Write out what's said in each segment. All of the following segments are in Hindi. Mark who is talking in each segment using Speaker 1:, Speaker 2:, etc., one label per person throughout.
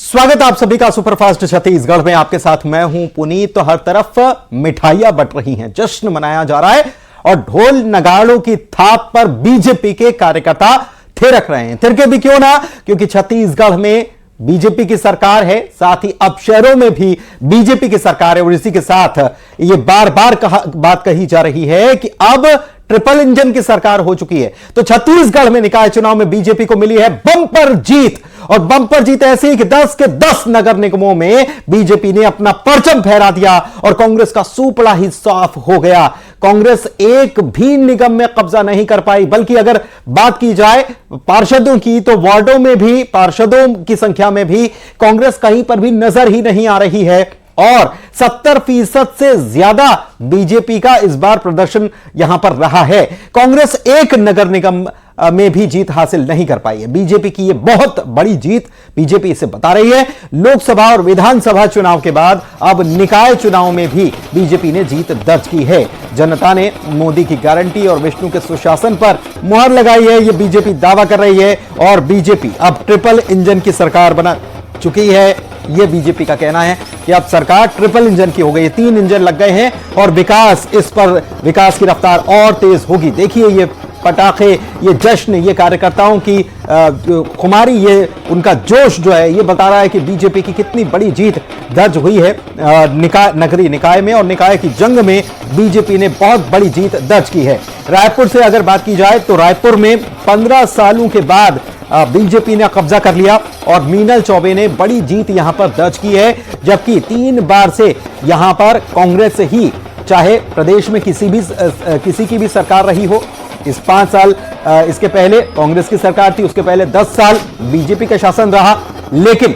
Speaker 1: स्वागत आप सभी का सुपरफास्ट छत्तीसगढ़ में। आपके साथ मैं हूं पुनीत। तो हर तरफ मिठाइयां बंट रही हैं, जश्न मनाया जा रहा है और ढोल नगाड़ों की थाप पर बीजेपी के कार्यकर्ता थिरक रहे हैं। थिरके भी क्यों ना, क्योंकि छत्तीसगढ़ में बीजेपी की सरकार है, साथ ही अब शहरों में भी बीजेपी की सरकार है। और इसी के साथ ये बार बार बात कही जा रही है कि अब ट्रिपल इंजन की सरकार हो चुकी है। तो छत्तीसगढ़ में निकाय चुनाव में बीजेपी को मिली है बंपर जीत, और बंपर जीत ऐसी कि 10 के 10 नगर निगमों में बीजेपी ने अपना परचम फहरा दिया और कांग्रेस का सुपड़ा ही साफ हो गया। कांग्रेस एक भी निगम में कब्जा नहीं कर पाई, बल्कि अगर बात की जाए पार्षदों की तो वार्डों में भी, पार्षदों की संख्या में भी कांग्रेस कहीं पर भी नजर ही नहीं आ रही है। और 70% से ज्यादा बीजेपी का इस बार प्रदर्शन यहां पर रहा है। कांग्रेस एक नगर निगम में भी जीत हासिल नहीं कर पाई है। बीजेपी की यह बहुत बड़ी जीत बीजेपी इसे बता रही है। लोकसभा और विधानसभा चुनाव के बाद अब निकाय चुनाव में भी बीजेपी ने जीत दर्ज की है। जनता ने मोदी की गारंटी और विष्णु के सुशासन पर मुहर लगाई है, यह बीजेपी दावा कर रही है। और बीजेपी अब ट्रिपल इंजन की सरकार बना चुकी है। यह बीजेपी का कहना है कि अब सरकार ट्रिपल इंजन की हो गई है, 3 इंजन लग गए हैं और विकास विकास की रफ्तार और तेज होगी। देखिए ये पटाखे, ये जश्न, ये कार्यकर्ताओं की खुमारी, ये उनका जोश जो है, ये बता रहा है कि बीजेपी की कितनी बड़ी जीत दर्ज हुई है नगरीय निकाय में। और निकाय की जंग में बीजेपी ने बहुत बड़ी जीत दर्ज की है। रायपुर से अगर बात की जाए तो रायपुर में 15 सालों के बाद बीजेपी ने कब्जा कर लिया और मीनल चौबे ने बड़ी जीत यहां पर दर्ज की है। जबकि 3 बार से यहां पर कांग्रेस ही, चाहे प्रदेश में किसी की भी सरकार रही हो, इस 5 साल इसके पहले कांग्रेस की सरकार थी, उसके पहले 10 साल बीजेपी का शासन रहा। लेकिन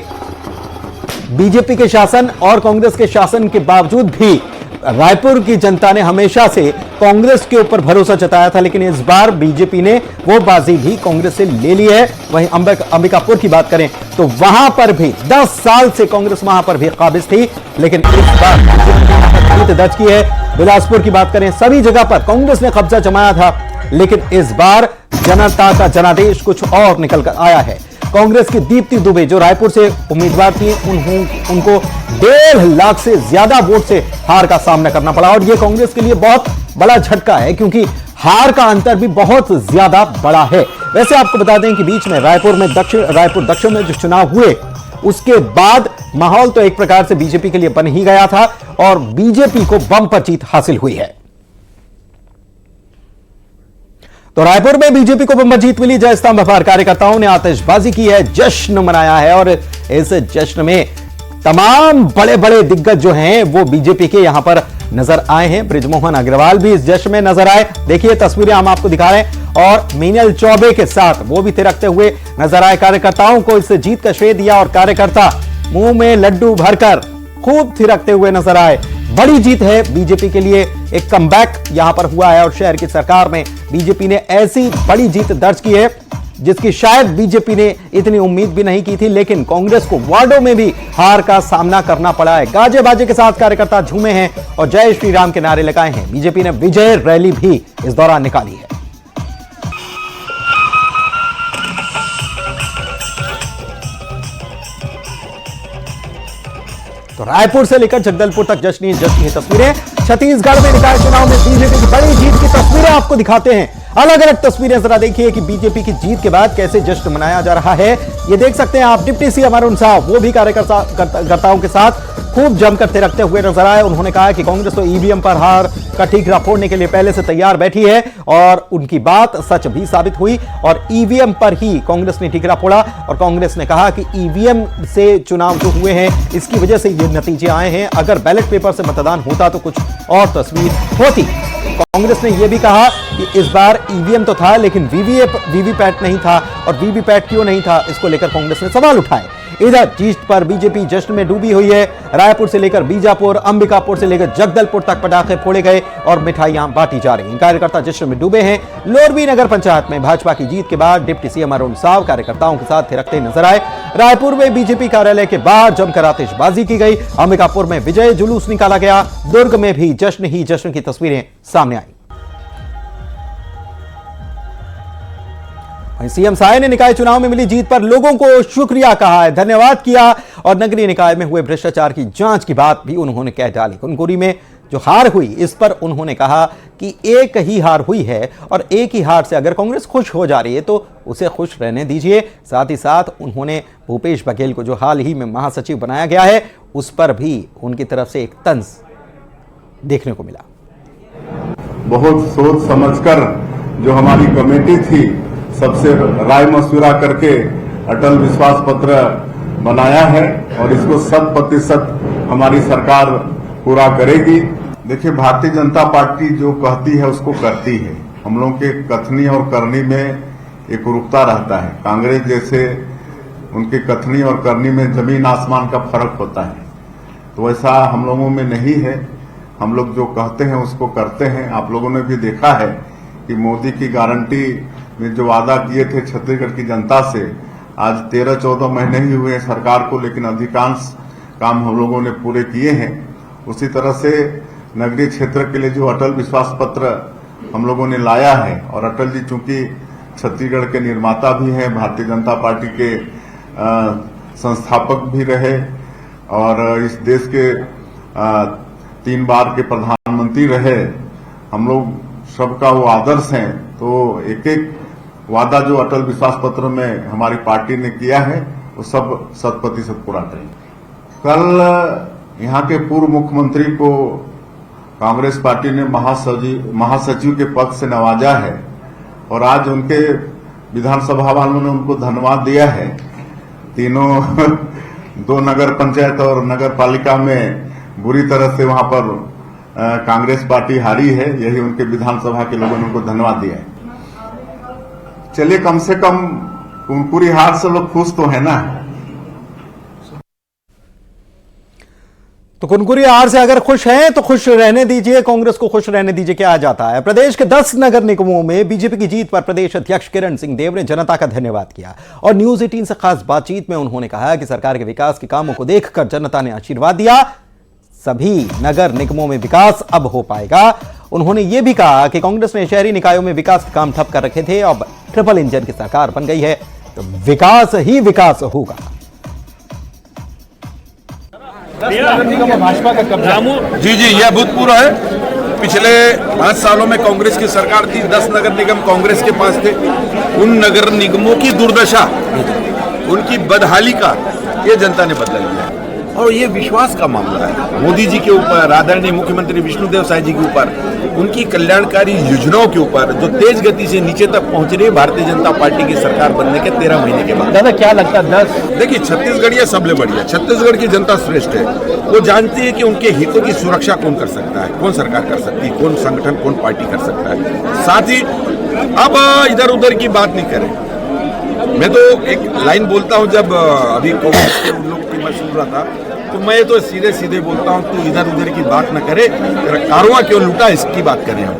Speaker 1: बीजेपी के शासन और कांग्रेस के शासन के बावजूद भी रायपुर की जनता ने हमेशा से कांग्रेस के ऊपर भरोसा जताया था। लेकिन इस बार बीजेपी ने वो बाजी भी कांग्रेस से ले ली है। वहीं अंबिकापुर की बात करें तो वहां पर भी 10 साल से कांग्रेस वहां पर भी काबिज थी, लेकिन इस बार जीत दर्ज की है। बिलासपुर की बात करें, सभी जगह पर कांग्रेस ने कब्जा जमाया था, लेकिन इस बार जनता का जनादेश कुछ और निकल कर आया है। कांग्रेस की दीप्ति दुबे जो रायपुर से उम्मीदवार थी, उनको 1.5 लाख से ज्यादा वोट से हार का सामना करना पड़ा। और यह कांग्रेस के लिए बहुत बड़ा झटका है, क्योंकि हार का अंतर भी बहुत ज्यादा बड़ा है। वैसे आपको बता दें कि बीच में रायपुर दक्षिण में जो चुनाव हुए, उसके बाद माहौल तो एक प्रकार से बीजेपी के लिए बन ही गया था और बीजेपी को बंपर जीत हासिल हुई है। तो रायपुर में बीजेपी को बंपर जीत मिली। जय स्तंभ पर कार्यकर्ताओं ने आतिशबाजी की है, जश्न मनाया है। और इस जश्न में तमाम बड़े बड़े दिग्गज जो हैं वो बीजेपी के यहां पर नजर आए हैं। बृजमोहन अग्रवाल भी इस जश्न में नजर आए। देखिए तस्वीरें हम आपको दिखा रहे हैं। और मीनल चौबे के साथ वो भी थिरकते हुए नजर आए। कार्यकर्ताओं को इस जीत का श्रेय दिया और कार्यकर्ता मुंह में लड्डू भरकर खूब थिरकते हुए नजर आए। बड़ी जीत है बीजेपी के लिए, एक कमबैक यहां पर हुआ है। और शहर की सरकार में बीजेपी ने ऐसी बड़ी जीत दर्ज की है जिसकी शायद बीजेपी ने इतनी उम्मीद भी नहीं की थी। लेकिन कांग्रेस को वार्डों में भी हार का सामना करना पड़ा है। गाजे बाजे के साथ कार्यकर्ता झूमे हैं और जय श्री राम के नारे लगाए हैं। बीजेपी ने विजय रैली भी इस दौरान निकाली है। तो रायपुर से लेकर जगदलपुर तक जश्न ही तस्वीरें। छत्तीसगढ़ में निकाय चुनाव में बीजेपी की बड़ी जीत की तस्वीरें आपको दिखाते हैं। अलग अलग तस्वीरें जरा देखिए कि बीजेपी की जीत के बाद कैसे जश्न मनाया जा रहा है। ये देख सकते हैं आप, डिप्टी सीएम अरुण साहब वो भी कार्यकर्ताओं के साथ खूब जमकर थिरकते हुए नजर आए। उन्होंने कहा कि कांग्रेस तो ईवीएम पर हार का ठीकरा फोड़ने के लिए पहले से तैयार बैठी है और उनकी बात सच भी साबित हुई। और ईवीएम पर ही कांग्रेस ने ठीकरा फोड़ा और कांग्रेस ने कहा कि ईवीएम से चुनाव जो हुए हैं इसकी वजह से ये नतीजे आए हैं। अगर बैलेट पेपर से मतदान होता तो कुछ और तस्वीर होती। कांग्रेस ने यह भी कहा कि इस बार ईवीएम तो था लेकिन वीवीपैट नहीं था, और वीवीपैट क्यों नहीं था इसको लेकर कांग्रेस ने सवाल उठाए। इधर जीत पर बीजेपी जश्न में डूबी हुई है। रायपुर से लेकर बीजापुर, अंबिकापुर से लेकर जगदलपुर तक पटाखे फोड़े गए और मिठाइयां बांटी जा रही हैं। कार्यकर्ता जश्न में डूबे हैं। लोरबी नगर पंचायत में भाजपा की जीत के बाद डिप्टी सीएम अरुण साव कार्यकर्ताओं के साथ थिरकते नजर आए। रायपुर में बीजेपी कार्यालय के बाहर जमकर आतिशबाजी की गई। अंबिकापुर में विजय जुलूस निकाला गया। दुर्ग में भी जश्न ही जश्न की तस्वीरें सामने आई। सीएम साय ने निकाय चुनाव में मिली जीत पर लोगों को शुक्रिया कहा है, धन्यवाद किया और नगरीय निकाय में हुए भ्रष्टाचार की जांच की बात भी उन्होंने कह डाली। कुनकुरी में जो हार हुई इस पर उन्होंने कहा कि एक ही हार हुई है और एक ही हार से अगर कांग्रेस खुश हो जा रही है तो उसे खुश रहने दीजिए। साथ ही साथ उन्होंने भूपेश बघेल को जो हाल ही में महासचिव बनाया गया है उस पर भी उनकी तरफ से एक तंज देखने को मिला।
Speaker 2: बहुत सोच समझकर जो हमारी कमेटी थी सबसे राय मशविरा करके अटल विश्वास पत्र बनाया है और इसको 100% हमारी सरकार पूरा करेगी। देखिए, भारतीय जनता पार्टी जो कहती है उसको करती है। हम लोगों के कथनी और करनी में एकरूपता रहता है। कांग्रेस जैसे उनके कथनी और करनी में जमीन आसमान का फर्क होता है, तो ऐसा हम लोगों में नहीं है। हम लोग जो कहते हैं उसको करते हैं। आप लोगों ने भी देखा है कि मोदी की गारंटी में जो वादा किए थे छत्तीसगढ़ की जनता से, आज 13-14 महीने ही हुए सरकार को, लेकिन अधिकांश काम हम लोगों ने पूरे किए हैं। उसी तरह से नगरीय क्षेत्र के लिए जो अटल विश्वास पत्र हम लोगों ने लाया है, और अटल जी चूंकि छत्तीसगढ़ के निर्माता भी हैं, भारतीय जनता पार्टी के संस्थापक भी रहे और इस देश के 3 बार के प्रधानमंत्री रहे, हम लोग सबका वो आदर्श हैं। तो एक एक वादा जो अटल विश्वास पत्र में हमारी पार्टी ने किया है वो सब 100% पूरा करेंगे। कल यहाँ के पूर्व मुख्यमंत्री को कांग्रेस पार्टी ने महासचिव के पद से नवाजा है और आज उनके विधानसभा वालों ने उनको धन्यवाद दिया है। तीनों 2 नगर पंचायत और नगर पालिका में बुरी तरह से वहां पर कांग्रेस पार्टी हारी है, यही उनके विधानसभा के लोगों ने उनको धन्यवाद दिया है। चलिए, कम से कम कुनकुरी हार से लोग खुश तो है ना।
Speaker 1: तो कुनकुरी हार से अगर खुश हैं तो खुश रहने दीजिए, कांग्रेस को खुश रहने दीजिए। क्या आ जाता है। प्रदेश के 10 नगर निगमों में बीजेपी की जीत पर प्रदेश अध्यक्ष किरण सिंह देव ने जनता का धन्यवाद किया और न्यूज 18 से खास बातचीत में उन्होंने कहा कि सरकार के विकास के कामों को देखकर जनता ने आशीर्वाद दिया। सभी नगर निगमों में विकास अब हो पाएगा। उन्होंने यह भी कहा कि कांग्रेस ने शहरी निकायों में विकास के काम ठप कर रखे थे, अब ट्रिपल इंजन की सरकार बन गई है तो विकास ही विकास होगा।
Speaker 3: भाजपा का कब्जा
Speaker 4: जी, यह अभूतपूर्व है। पिछले 5 सालों में कांग्रेस की सरकार थी, 10 नगर निगम कांग्रेस के पास थे। उन नगर निगमों की दुर्दशा, उनकी बदहाली का ये जनता ने बदला लिया है और ये विश्वास का मामला है मोदी जी के ऊपर, आदरणीय मुख्यमंत्री विष्णुदेव साय जी के ऊपर, उनकी कल्याणकारी योजनाओं के ऊपर जो तेज गति से नीचे तक पहुंच रही है भारतीय जनता पार्टी की सरकार बनने के 13 महीने के बाद।
Speaker 3: दादा क्या लगता है
Speaker 4: देखिए, छत्तीसगढ़ ये सबसे बढ़िया, छत्तीसगढ़ की जनता श्रेष्ठ है। वो जानती है कि उनके हितों की सुरक्षा कौन कर सकता है, कौन सरकार कर सकती है, कौन संगठन, कौन पार्टी कर सकता है। साथ ही अब इधर उधर की बात नहीं करें। मैं तो एक लाइन बोलता हूँ, जब अभी कांग्रेस के लोग की मैं सुन रहा था तो मैं तो सीधे सीधे बोलता हूँ, तू इधर उधर की बात न करे, तेरा कारवां क्यों लूटा इसकी बात करें हम।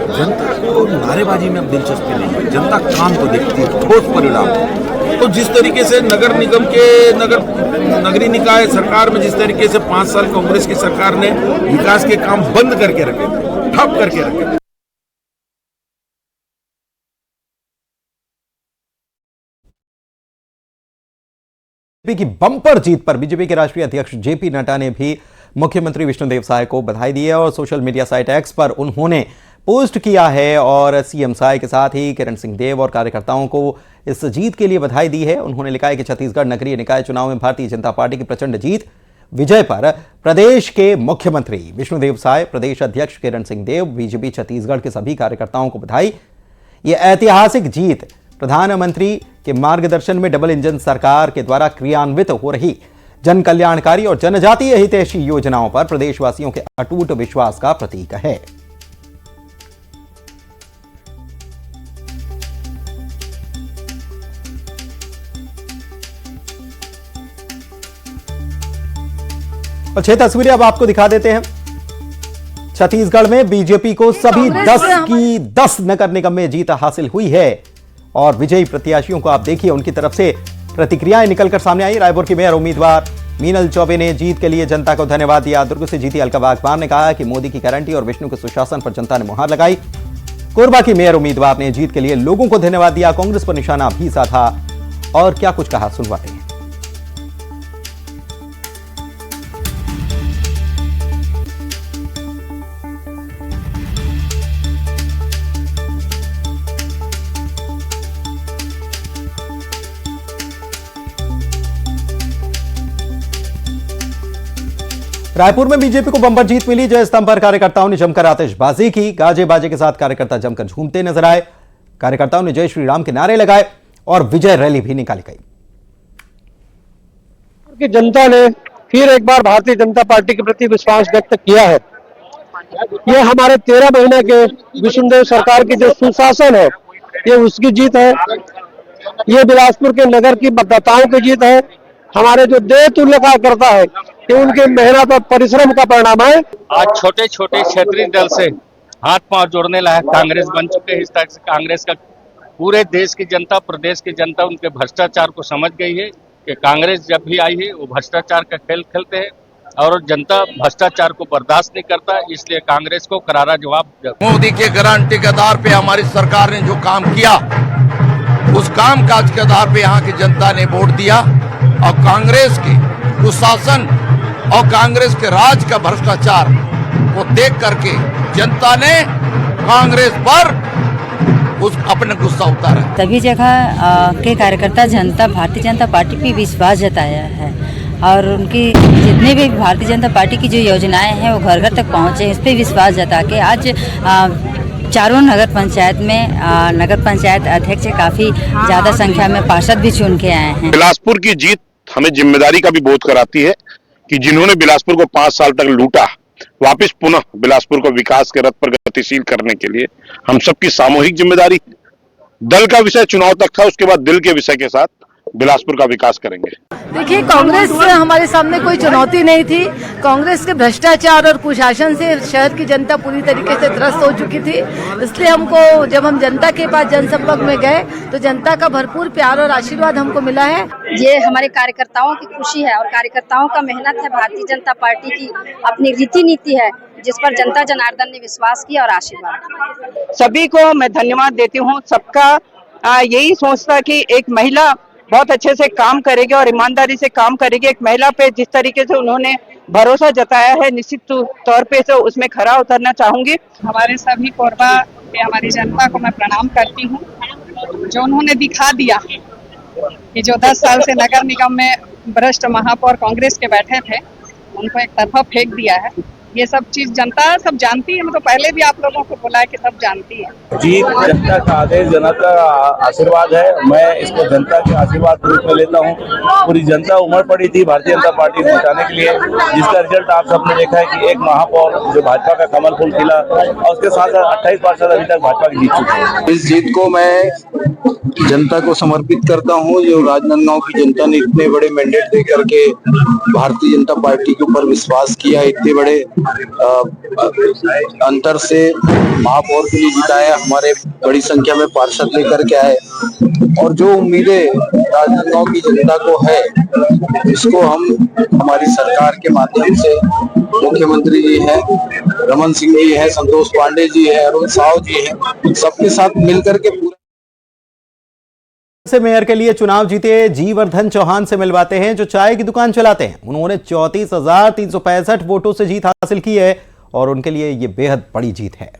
Speaker 4: जनता को नारेबाजी में अब दिलचस्पी नहीं है, जनता काम तो देखती है, ठोस परिणाम। तो जिस तरीके से नगर निगम के नगरीय निकाय सरकार में जिस तरीके से 5 साल कांग्रेस की सरकार ने विकास के काम बंद करके रखे, ठप करके रखे,
Speaker 1: की बंपर जीत पर बीजेपी के राष्ट्रीय अध्यक्ष जेपी नड्डा ने भी मुख्यमंत्री विष्णुदेव साय को बधाई दी है और सोशल मीडिया साइट एक्स पर उन्होंने पोस्ट किया है और सीएम साय के साथ ही किरण सिंह देव और कार्यकर्ताओं को इस जीत के लिए बधाई दी है। उन्होंने लिखा है कि छत्तीसगढ़ नगरीय निकाय चुनाव में भारतीय जनता पार्टी की प्रचंड जीत विजय पर प्रदेश के मुख्यमंत्री विष्णुदेव साय, प्रदेश अध्यक्ष किरण सिंह देव, बीजेपी छत्तीसगढ़ के सभी कार्यकर्ताओं को बधाई। यह ऐतिहासिक जीत प्रधानमंत्री के मार्गदर्शन में डबल इंजन सरकार के द्वारा क्रियान्वित हो रही जन कल्याणकारी और जनजातीय हितैषी योजनाओं पर प्रदेशवासियों के अटूट विश्वास का प्रतीक है। और 6 तस्वीरें अब आपको दिखा देते हैं। छत्तीसगढ़ में बीजेपी को सभी 10 की 10 नगर निगम में जीत हासिल हुई है और विजयी प्रत्याशियों को आप देखिए, उनकी तरफ से प्रतिक्रियाएं निकलकर सामने आई। रायपुर की मेयर उम्मीदवार मीनल चौबे ने जीत के लिए जनता को धन्यवाद दिया। दुर्ग से जीती अलका वाघमार ने कहा कि मोदी की गारंटी और विष्णु के सुशासन पर जनता ने मुहर लगाई। कोरबा की मेयर उम्मीदवार ने जीत के लिए लोगों को धन्यवाद दिया, कांग्रेस पर निशाना भी साधा और क्या कुछ कहा, सुनवाते हैं। रायपुर में बीजेपी को बंपर जीत मिली। जय स्तंभ पर कार्यकर्ताओं ने जमकर आतिशबाजी की, गाजे बाजे के साथ कार्यकर्ता जमकर झूमते नजर आए। कार्यकर्ताओं ने जय श्री राम के नारे लगाए और विजय रैली भी निकाली गई।
Speaker 5: कि जनता ने फिर एक बार भारतीय जनता पार्टी के प्रति विश्वास व्यक्त किया है। ये हमारे 13 महीने के विष्णुदेव सरकार की जो सुशासन है, ये उसकी जीत है। ये बिलासपुर के नगर की मतदाताओं की जीत है। हमारे जो देह तुल्य कार्यकर्ता है, ये उनके मेहनत और परिश्रम का परिणाम है।
Speaker 3: आज छोटे छोटे क्षेत्रीय दल से हाथ पांव जोड़ने लायक कांग्रेस बन चुके हैं। इस तरह से कांग्रेस का पूरे देश की जनता, प्रदेश की जनता उनके भ्रष्टाचार को समझ गई है कि कांग्रेस जब भी आई है वो भ्रष्टाचार का खेल खेलते हैं और जनता भ्रष्टाचार को बर्दाश्त नहीं करता, इसलिए कांग्रेस को करारा जवाब।
Speaker 6: मोदी के गारंटी के आधार पे हमारी सरकार ने जो काम किया, उस काम काज के आधार पे यहाँ की जनता ने वोट दिया और कांग्रेस के कुशासन और कांग्रेस के राज का भ्रष्टाचार को देख करके जनता ने कांग्रेस पर अपने गुस्सा उतारा।
Speaker 7: सभी जगह के कार्यकर्ता जनता भारतीय जनता पार्टी पे विश्वास जताया है और उनकी जितने भी भारतीय जनता पार्टी की जो योजनाएं हैं वो घर घर तक पहुंचे, इस पे विश्वास जता के आज चारों नगर पंचायत में नगर पंचायत अध्यक्ष काफी ज्यादा संख्या में पार्षद भी चुन के आए हैं।
Speaker 8: बिलासपुर की जीत हमें जिम्मेदारी का भी बोध कराती है कि जिन्होंने बिलासपुर को 5 साल तक लूटा, वापस पुनः बिलासपुर को विकास के रथ पर गतिशील करने के लिए हम सबकी सामूहिक जिम्मेदारी। दल का विषय चुनाव तक था, उसके बाद दिल के विषय के साथ बिलासपुर का विकास करेंगे।
Speaker 9: देखिए, कांग्रेस हमारे सामने कोई चुनौती नहीं थी। कांग्रेस के भ्रष्टाचार और कुशासन से शहर की जनता पूरी तरीके से त्रस्त हो चुकी थी। इसलिए हमको, जब हम जनता के पास जनसंपर्क में गए तो जनता का भरपूर प्यार और आशीर्वाद हमको मिला है।
Speaker 10: ये हमारे कार्यकर्ताओं की खुशी है और कार्यकर्ताओं का मेहनत है। भारतीय जनता पार्टी की अपनी रीति नीति है जिस पर जनता जनार्दन ने विश्वास किया और आशीर्वाद।
Speaker 11: सभी को मैं धन्यवाद देती हूँ। सबका यही सोचता कि एक महिला बहुत अच्छे से काम करेगी और ईमानदारी से काम करेगी। एक महिला पे जिस तरीके से उन्होंने भरोसा जताया है, निश्चित तौर पे से उसमें खरा उतरना चाहूंगी।
Speaker 12: हमारे सभी कोरबा के हमारी जनता को मैं प्रणाम करती हूँ, जो उन्होंने दिखा दिया कि जो 10 साल से नगर निगम में भ्रष्ट महापौर कांग्रेस के बैठे थे, उनको एक तरफा फेंक दिया है। ये सब चीज जनता सब जानती है। मैं तो पहले भी आप लोगों को बोला है कि सब जानती है।
Speaker 3: जीत जनता का आदेश, जनता का आशीर्वाद है। मैं इसको जनता के आशीर्वाद के रूप में लेता हूँ। पूरी जनता उमड़ पड़ी थी भारतीय जनता पार्टी को जिताने के लिए, जिसका रिजल्ट आप सबने देखा है कि एक महापौर जो भाजपा का कमल फूल खिला और उसके साथ 28 पार्षद अभी तक भाजपा की जीत चुके हैं।
Speaker 13: इस जीत को मैं जनता को समर्पित करता हूँ। जो राजनांदगांव की जनता ने इतने बड़े मैंडेट दे करके भारतीय जनता पार्टी के ऊपर विश्वास किया, इतने बड़े अंतर से महापौर के लिए जिताया, हमारे बड़ी संख्या में पार्षद लेकर के आए और जो उम्मीदें राजनांदगांव की जनता को है, इसको हम हमारी सरकार के माध्यम से मुख्यमंत्री जी हैं, रमन सिंह जी हैं, संतोष पांडे जी हैं, अरुण साव जी हैं, सबके साथ मिलकर के पूरा
Speaker 1: से मेयर के लिए चुनाव जीते जीवर्धन चौहान से मिलवाते हैं, जो चाय की दुकान चलाते हैं। उन्होंने 34,365 वोटों से जीत हासिल की है और उनके लिए यह बेहद बड़ी जीत है।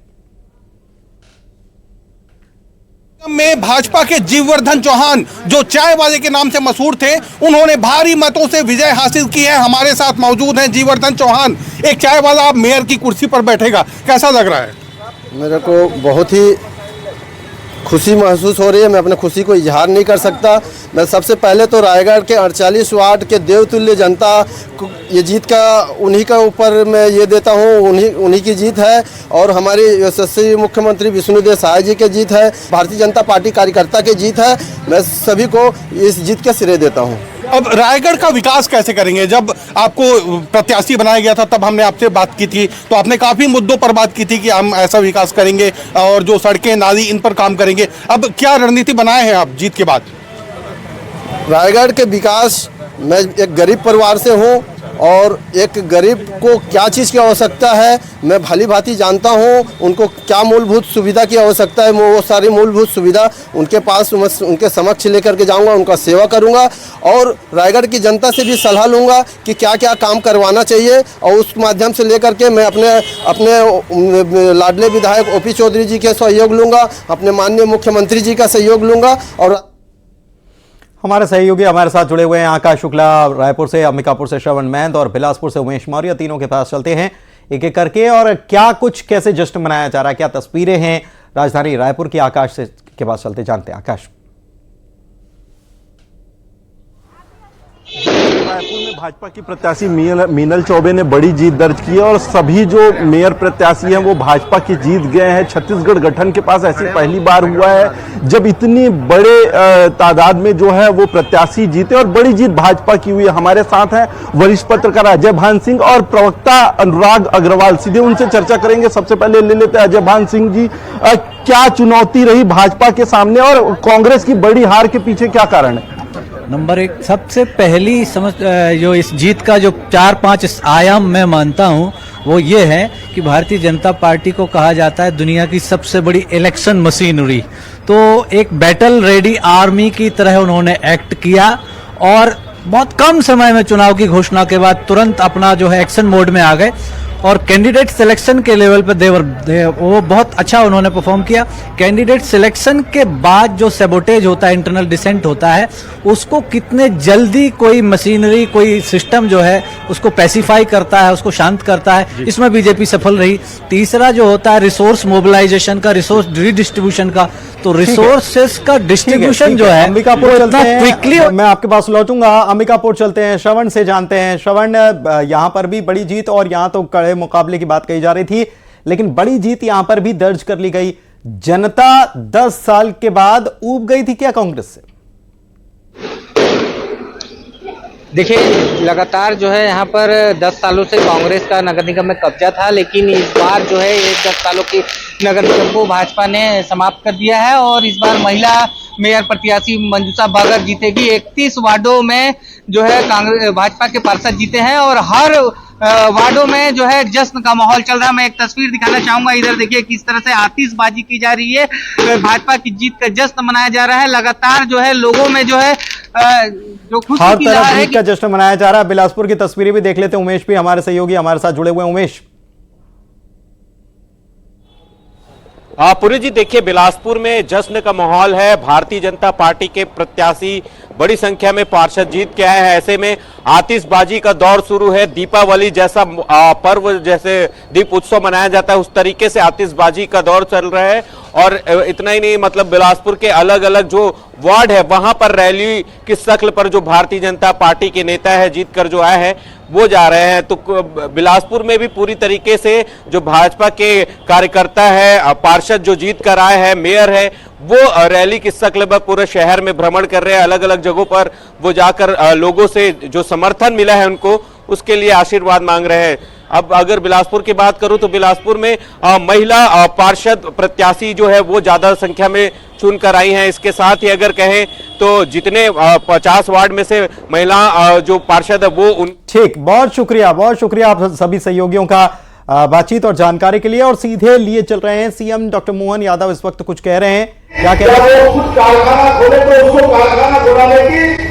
Speaker 14: में भाजपा के जीवर्धन चौहान, जो चाय वाले के नाम से मशहूर थे, उन्होंने भारी मतों से विजय हासिल की है। हमारे साथ मौजूद हैं जीवर्धन चौहान। एक चाय वाला अब मेयर की कुर्सी पर बैठेगा, कैसा लग रहा है?
Speaker 5: मेरे को बहुत ही खुशी महसूस हो रही है। मैं अपने खुशी को इजहार नहीं कर सकता। मैं सबसे पहले तो रायगढ़ के 48 वार्ड के देवतुल्य जनता ये जीत का उन्हीं का ऊपर मैं ये देता हूँ, उन्हीं की जीत है और हमारी यशस्वी मुख्यमंत्री विष्णुदेव साय जी की जीत है, भारतीय जनता पार्टी कार्यकर्ता की जीत है। मैं सभी को इस जीत का श्रेय देता हूँ।
Speaker 14: अब रायगढ़ का विकास कैसे करेंगे? जब आपको प्रत्याशी बनाया गया था तब हमने आपसे बात की थी, तो आपने काफी मुद्दों पर बात की थी कि हम ऐसा विकास करेंगे और जो सड़कें नाली इन पर काम करेंगे। अब क्या रणनीति बनाए हैं आप जीत के बाद?
Speaker 5: रायगढ़ के विकास, मैं एक गरीब परिवार से हूँ और एक गरीब को क्या चीज़ की आवश्यकता है मैं भली भांति जानता हूँ। उनको क्या मूलभूत सुविधा की आवश्यकता है, मैं वो सारी मूलभूत सुविधा उनके पास उनके समक्ष लेकर के जाऊँगा, उनका सेवा करूँगा और रायगढ़ की जनता से भी सलाह लूँगा कि क्या क्या काम करवाना चाहिए और उस माध्यम से लेकर के मैं अपने लाडले विधायक ओपी चौधरी जी के सहयोग लूँगा, अपने माननीय मुख्यमंत्री जी का सहयोग लूँगा। और
Speaker 1: हमारे सहयोगी हमारे साथ जुड़े हुए हैं आकाश शुक्ला रायपुर से, अंबिकापुर से श्रवण महंत और बिलासपुर से उमेश मौर्य। तीनों के पास चलते हैं एक एक करके और क्या कुछ कैसे जश्न मनाया जा रहा है, क्या तस्वीरें हैं राजधानी रायपुर की। आकाश से के पास चलते जानते हैं। आकाश,
Speaker 15: रायपुर में भाजपा की प्रत्याशी मीनल चौबे ने बड़ी जीत दर्ज की है और सभी जो मेयर प्रत्याशी हैं वो भाजपा की जीत गए हैं। छत्तीसगढ़ गठन के पास ऐसी पहली बार हुआ है जब इतनी बड़े तादाद में जो है वो प्रत्याशी जीते और बड़ी जीत भाजपा की हुई है। हमारे साथ हैं वरिष्ठ पत्रकार अजय भान सिंह और प्रवक्ता अनुराग अग्रवाल, सीधे उनसे चर्चा करेंगे। सबसे पहले ले लेते हैं अजय भान सिंह जी, क्या चुनौती रही भाजपा के सामने और कांग्रेस की बड़ी हार के पीछे क्या कारण है?
Speaker 16: नंबर एक, सबसे पहली जो इस जीत का जो 4-5 आयाम मैं मानता हूं वो ये है कि भारतीय जनता पार्टी को कहा जाता है दुनिया की सबसे बड़ी इलेक्शन मशीनरी। तो एक बैटल रेडी आर्मी की तरह उन्होंने एक्ट किया और बहुत कम समय में चुनाव की घोषणा के बाद तुरंत अपना जो है एक्शन मोड में आ गए और कैंडिडेट सिलेक्शन के लेवल पे वो बहुत अच्छा उन्होंने परफॉर्म किया। कैंडिडेट सिलेक्शन के बाद जो सैबोटेज होता है, इंटरनल डिसेंट होता है, उसको कितने जल्दी कोई मशीनरी, कोई सिस्टम जो है उसको पैसिफाई करता है, उसको शांत करता है, इसमें बीजेपी सफल रही। तीसरा जो होता है रिसोर्स मोबिलाइजेशन का, रिसोर्स रिडिस्ट्रीब्यूशन का, तो रिसोर्सेस का डिस्ट्रीब्यूशन जो है
Speaker 1: अंबिकापुर चलते हैं, क्विकली मैं आपके पास लौटूंगा। अंबिकापुर चलते हैं, श्रवण से जानते हैं। श्रवण, यहां पर भी बड़ी जीत और यहां तो कड़े मुकाबले की बात कही जा रही थी, लेकिन बड़ी जीत यहां पर भी दर्ज कर ली गई। जनता 10 साल के बाद ऊब गई थी क्या कांग्रेस से?
Speaker 17: देखिए, लगातार जो है यहाँ पर 10 सालों से कांग्रेस का नगर निगम में कब्जा था, लेकिन इस बार जो है 10 सालों की नगर निगम को भाजपा ने समाप्त कर दिया है और इस बार महिला मेयर प्रत्याशी मंजूषा बागर जीतेगी। 31 वार्डों में जो है कांग्रेस भाजपा के पार्षद जीते हैं और हर वार्डों में जो है जश्न का माहौल चल रहा है। मैं एक तस्वीर दिखाना चाहूंगा, इधर देखिए किस तरह से आतिशबाजी की जा रही है, भाजपा की जीत का जश्न मनाया जा रहा है। लगातार जो है लोगों में जो है जो खुशी की लहर है,
Speaker 1: जीत का जश्न मनाया जा रहा है। बिलासपुर की तस्वीरें भी देख लेते हैं। उमेश भी हमारे सहयोगी हमारे साथ जुड़े हुए हैं। उमेश,
Speaker 18: पुरी जी, देखिए बिलासपुर में जश्न का माहौल है। भारतीय जनता पार्टी के प्रत्याशी बड़ी संख्या में पार्षद जीत के आए हैं। ऐसे में आतिशबाजी का दौर शुरू है। दीपावली जैसा पर्व, जैसे दीप उत्सव मनाया जाता है, उस तरीके से आतिशबाजी का दौर चल रहा है। और इतना ही नहीं, मतलब बिलासपुर के अलग अलग जो वार्ड है वहां पर रैली की शक्ल पर जो भारतीय जनता पार्टी के नेता है जीत कर जो आए हैं वो जा रहे हैं। तो बिलासपुर में भी पूरी तरीके से जो भाजपा के कार्यकर्ता है, पार्षद जो जीत कर आए हैं, मेयर है, वो रैली की शक्ल पर पूरे शहर में भ्रमण कर रहे हैं। अलग अलग जगहों पर वो जाकर लोगों से जो समर्थन मिला है उनको, उसके लिए आशीर्वाद मांग रहे हैं। अब अगर बिलासपुर की बात करूं तो बिलासपुर में महिला पार्षद प्रत्याशी जो है वो ज्यादा संख्या में चुनकर आई हैं। इसके साथ ही अगर कहें तो जितने 50 वार्ड में से महिला जो पार्षद है वो
Speaker 1: ठीक, बहुत शुक्रिया आप सभी सहयोगियों का बातचीत और जानकारी के लिए। और सीधे लिए चल रहे हैं सीएम डॉक्टर मोहन यादव इस वक्त कुछ कह रहे हैं। क्या कह रहे हैं?
Speaker 2: कारखाना खोले तो उसको कारखाना खोलाने की